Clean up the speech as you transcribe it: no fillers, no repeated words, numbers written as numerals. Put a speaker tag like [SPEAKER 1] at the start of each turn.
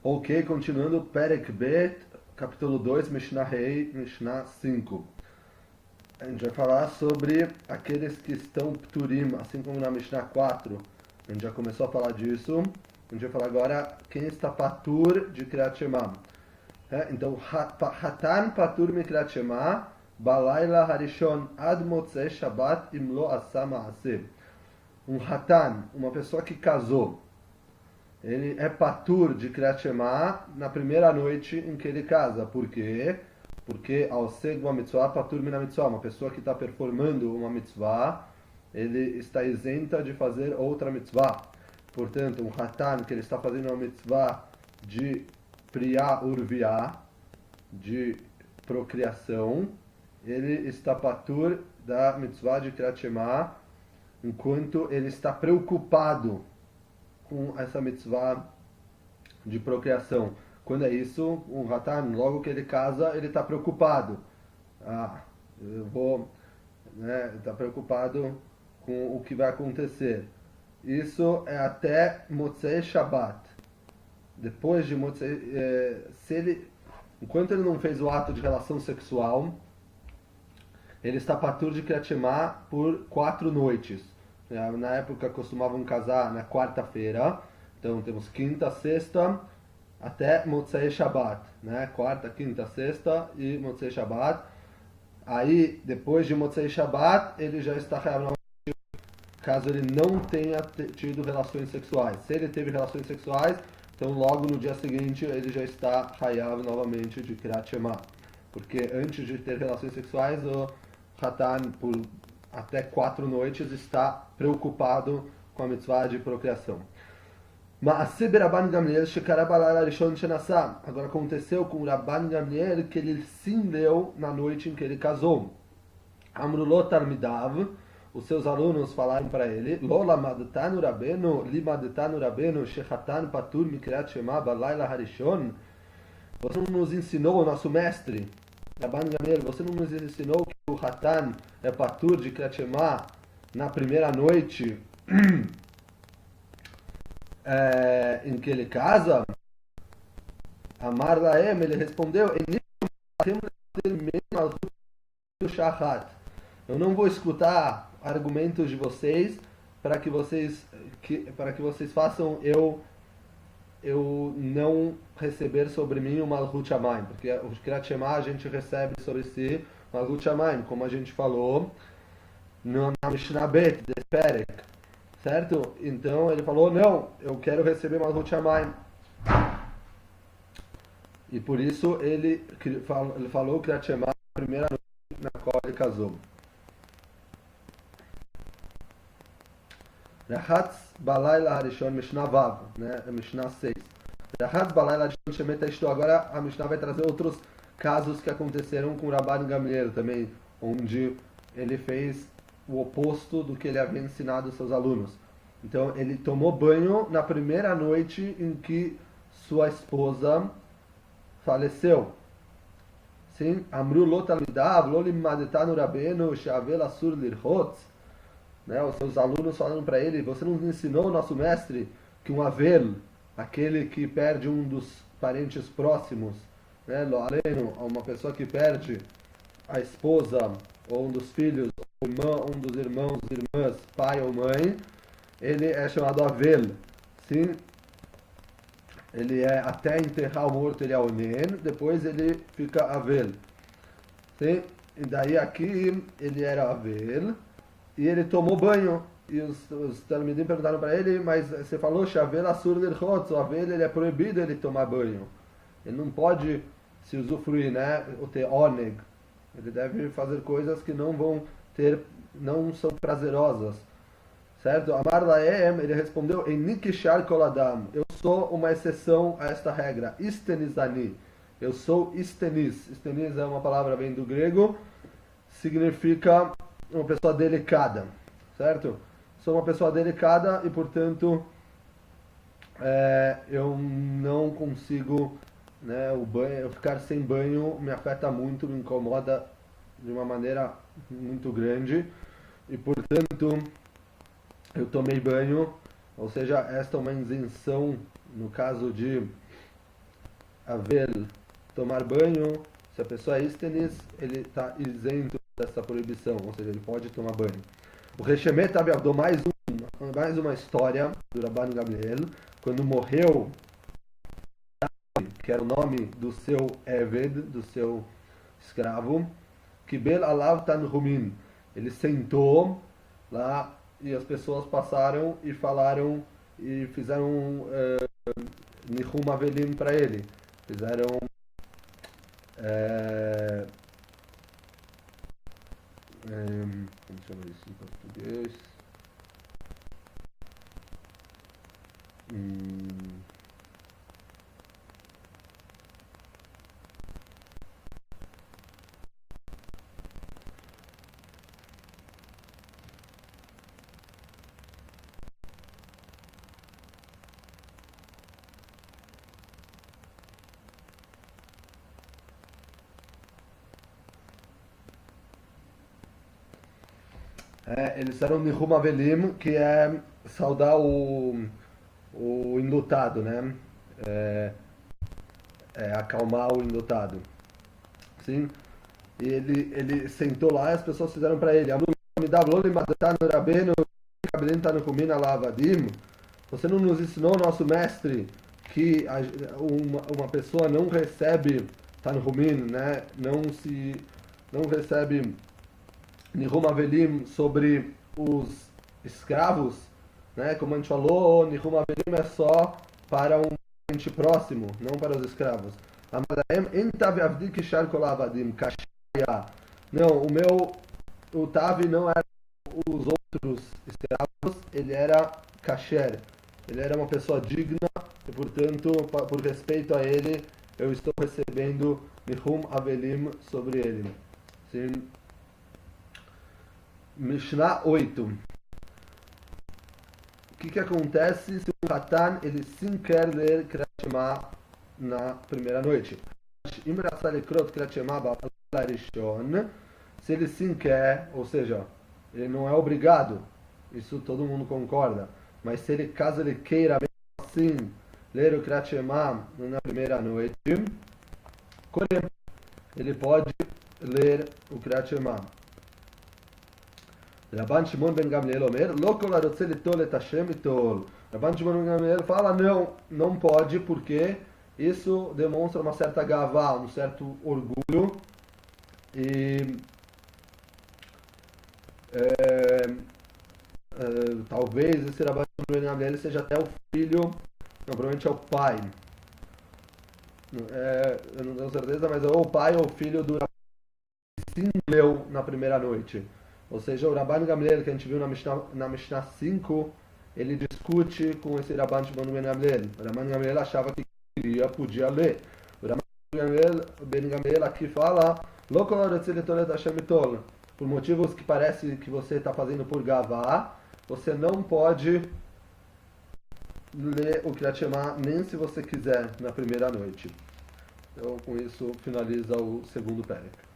[SPEAKER 1] Ok, continuando, Perek Bet, capítulo 2, Mishnah Rei, Mishnah 5. A gente vai falar sobre aqueles que estão Pturim, assim como na Mishnah 4. A gente já começou a falar disso. A gente vai falar agora quem está Patur de Kriyat Shema. Então, Hatan Patur mi Kriyat Shema, Balayla Harishon Ad Motzei Shabbat Imlo Asa Ma'aseh. Um Hatan, uma pessoa que casou, ele é patur de Kriyat Shema na primeira noite em que ele casa. Por quê? Porque ao ser uma mitzvah, patur mina mitzvah, uma pessoa que está performando uma mitzvah, ele está isenta de fazer outra mitzvah. Portanto, um hatan que ele está fazendo uma mitzvah de priya urviá, de procriação, ele está patur da mitzvah de Kriyat Shema, enquanto ele está preocupado com essa mitzvah de procriação. Quando é isso, um Hatan, logo que ele casa, ele está preocupado. Eu vou... está preocupado com o que vai acontecer. Isso é até Motzei Shabbat. Depois de Motzei... enquanto ele não fez o ato de relação sexual, ele está patur de Kriyat Shema por 4 noites. Na época costumavam casar na quarta-feira, então temos quinta, sexta, até Motzei Shabbat, né? Quarta, quinta, sexta e Motzei Shabbat. Aí, depois de Motzei Shabbat, ele já está real, caso ele não tenha tido relações sexuais. Se ele teve relações sexuais, então logo no dia seguinte ele já está hayav novamente de Kriyat Shema. Porque antes de ter relações sexuais, o Hatan, por até 4 noites, está preocupado com a mitzvah de procriação. Maaseh Rabban Gamliel shekara balayla rishon shenasá. Agora aconteceu com o Rabban Gamliel que ele sim leu na noite em que ele casou. Amrulot Talmidav, os seus alunos falaram para ele: Lo lamadtanu rabenu, limadtanu rabenu, shechatan patur mikriyat shema balayla harishon. Você não nos ensinou, o nosso mestre, Rabban Gamliel, você não nos ensinou que o Hatan é patur de Kriyat Shema na primeira noite em que ele casa? Amar Laem, ele respondeu: eu não vou escutar argumentos de vocês para que vocês façam eu não receber sobre mim o Malchut Shamayim, porque o Kriyat Shema a gente recebe sobre si Malchut Shamayim, como a gente falou na Mishnah Bet, de Perek, certo? Então ele falou: não, eu quero receber Malchut Shamayim. E por isso ele falou Kriyat Shema na primeira noite na qual ele casou. Rahatz Balayla Harishon, Mishnah Vav, né? Mishnah 6. Rahatz Balayla Harishon Shemet Ishto. Agora a Mishnah vai trazer outros casos que aconteceram com Rabban Gamliel também, onde ele fez o oposto do que ele havia ensinado aos seus alunos. Então ele tomou banho na primeira noite em que sua esposa faleceu. Sim, Amru lo talmidav lo limadetanu rabenu she'avel asur lirhotz. Os seus alunos falaram para ele: você não ensinou, nosso mestre, que um avel, aquele que perde um dos parentes próximos, uma pessoa que perde a esposa, ou um dos filhos, um dos irmãos, irmãs, pai ou mãe, ele é chamado avel. Sim, ele é até enterrar o morto, ele é onen, depois ele fica avel. Sim, e daí aqui ele era avel. E ele tomou banho. E os talmidim perguntaram para ele: mas você falou Shavel Asur Lirchotz, o Avel ele é proibido ele tomar banho. Ele não pode se usufruir, né? O ter oneg. Ele deve fazer coisas que não são prazerosas. Certo? Amar Laem, ele respondeu: Enikishar Koladam. Eu sou uma exceção a esta regra. Istenizani. Eu sou isteniz. Isteniz é uma palavra vem do grego, significa uma pessoa delicada, certo? Sou uma pessoa delicada e, portanto, eu não consigo, eu ficar sem banho me afeta muito, me incomoda de uma maneira muito grande e, portanto, eu tomei banho, ou seja, esta é uma isenção no caso de Avel, tomar banho, se a pessoa é istenis, ele está isento dessa proibição, ou seja, ele pode tomar banho. O Reshemet Abiavdou, mais uma história do Rabban Gamliel, quando morreu, que era o nome do seu Eved, do seu escravo, Kibel Alav Tanhumin. Ele sentou lá e as pessoas passaram e falaram e fizeram Nihum Avelim para ele. Fizeram como chama isso em português? Eles eram Nihum Avelim, que é saudar o enlutado, né? Acalmar o enlutado. Sim? E ele sentou lá e as pessoas fizeram para ele: Você não nos ensinou, nosso mestre, que uma pessoa não recebe Tanhumin, né? Não recebe Nihum Avelim sobre os escravos, né? Como a gente falou, Nihum Avelim é só para um parente próximo, não para os escravos. Não, o Tavi não era os outros escravos, ele era kasher, ele era uma pessoa digna e, portanto, por respeito a ele, eu estou recebendo Nihum Avelim sobre ele. Sim. Mishnah 8. O que acontece se o Hatan ele sim quer ler Kriyat Shema na primeira noite? Se ele sim quer, ou seja, ele não é obrigado, isso todo mundo concorda, mas se ele, caso ele queira mesmo assim ler o Kriyat Shema na primeira noite, ele pode ler o Kriyat Shema. Rabban Shimon ben Gamliel Omer, Lo kol harotze litol et Hashem itol. Rabban Shimon ben Gamliel fala, não pode, porque isso demonstra uma certa gavá, um certo orgulho. E talvez esse Rabban Shimon ben Gamliel seja até o filho, não, provavelmente é o pai. Eu não tenho certeza, mas é ou o pai ou o filho do Rabban que sim leu na primeira noite. Ou seja, o Rabban Gamliel, que a gente viu na Mishnah 5, ele discute com esse Rabban Shimon ben Gamliel. O Rabban Gamliel achava que podia ler. O Rabban ben Gamliel aqui fala, por motivos que parece que você está fazendo por gavá, você não pode ler o Kriyat Shema nem se você quiser na primeira noite. Então, com isso, finaliza o segundo Perek.